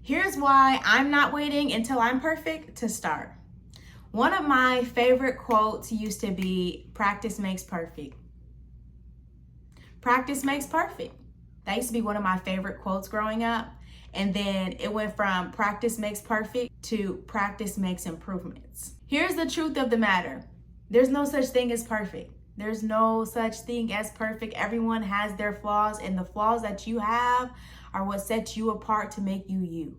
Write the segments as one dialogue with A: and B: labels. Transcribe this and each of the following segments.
A: Here's why I'm not waiting until I'm perfect to start. One of my favorite quotes used to be, practice makes perfect. Practice makes perfect. That used to be one of my favorite quotes growing up. And then it went from practice makes perfect to practice makes improvements. Here's the truth of the matter. There's no such thing as perfect. There's no such thing as perfect. Everyone has their flaws, and the flaws that you have are what sets you apart to make you you.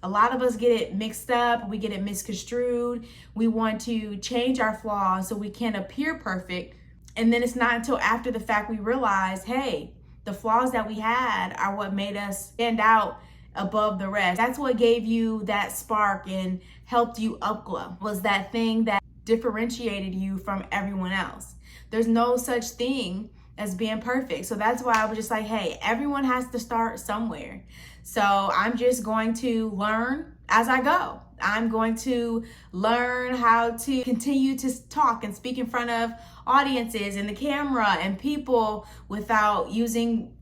A: A lot of us get it mixed up. We get it misconstrued. We want to change our flaws so we can appear perfect. And then it's not until after the fact we realize, hey, the flaws that we had are what made us stand out above the rest. That's what gave you that spark and helped you upglow, was that thing that differentiated you from everyone else. There's no such thing as being perfect. So that's why I was just like, hey, everyone has to start somewhere. So I'm just going to learn as I go. I'm going to learn how to continue to talk and speak in front of audiences and the camera and people without using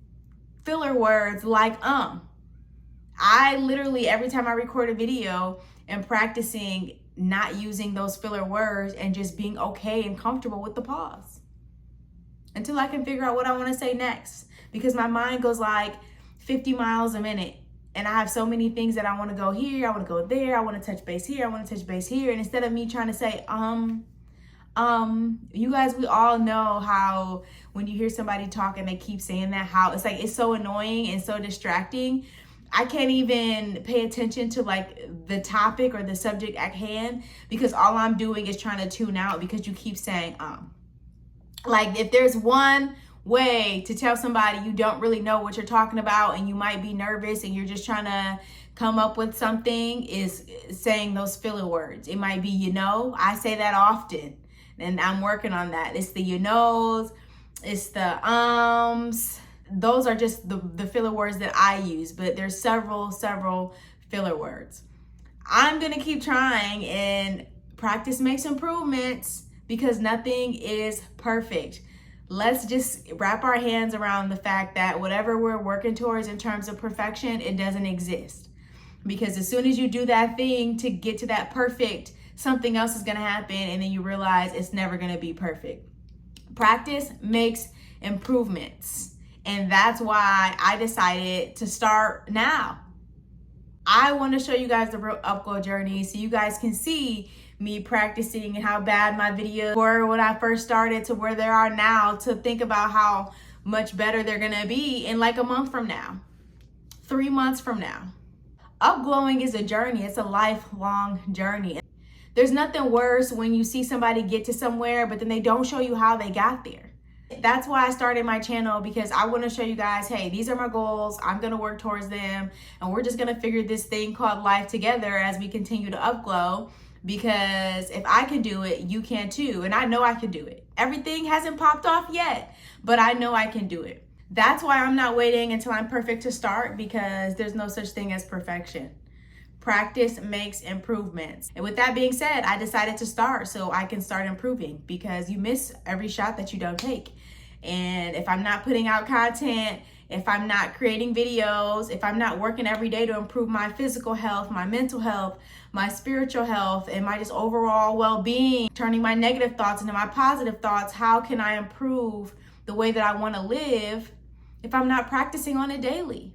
A: filler words like I literally, every time I record a video, am practicing not using those filler words and just being okay and comfortable with the pause until I can figure out what I want to say next, because my mind goes like 50 miles a minute and I have so many things that I want to go here, I want to go there, I want to touch base here, I want to touch base here. And instead of me trying to say, you guys, we all know how when you hear somebody talk and they keep saying that, how it's like, it's so annoying and so distracting. I can't even pay attention to like the topic or the subject at hand, because all I'm doing is trying to tune out because you keep saying, Like, if there's one way to tell somebody you don't really know what you're talking about and you might be nervous and you're just trying to come up with something, is saying those filler words. It might be, I say that often and I'm working on that. It's the knows, it's the those are just the filler words that I use, but there's several filler words. I'm gonna keep trying, and practice makes improvements, because nothing is perfect. Let's just wrap our hands around the fact that whatever we're working towards in terms of perfection, it doesn't exist. Because as soon as you do that thing to get to that perfect, something else is gonna happen, and then you realize it's never gonna be perfect. Practice makes improvements. And that's why I decided to start now. I want to show you guys the real Upglow journey so you guys can see me practicing and how bad my videos were when I first started to where they are now, to think about how much better they're going to be in like a month from now, 3 months from now. Upglowing is a journey. It's a lifelong journey. There's nothing worse when you see somebody get to somewhere, but then they don't show you how they got there. That's why I started my channel, because I want to show you guys, hey, these are my goals. I'm going to work towards them. And we're just going to figure this thing called life together as we continue to upglow. Because if I can do it, you can too. And I know I can do it. Everything hasn't popped off yet, but I know I can do it. That's why I'm not waiting until I'm perfect to start, because there's no such thing as perfection. Practice makes improvements. And with that being said, I decided to start so I can start improving, because you miss every shot that you don't take. And if I'm not putting out content, if I'm not creating videos, if I'm not working every day to improve my physical health, my mental health, my spiritual health, and my just overall well-being, turning my negative thoughts into my positive thoughts, how can I improve the way that I want to live if I'm not practicing on it daily?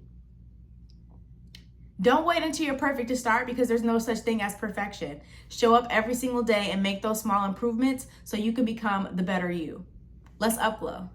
A: Don't wait until you're perfect to start, because there's no such thing as perfection. Show up every single day and make those small improvements so you can become the better you. Let's upglow.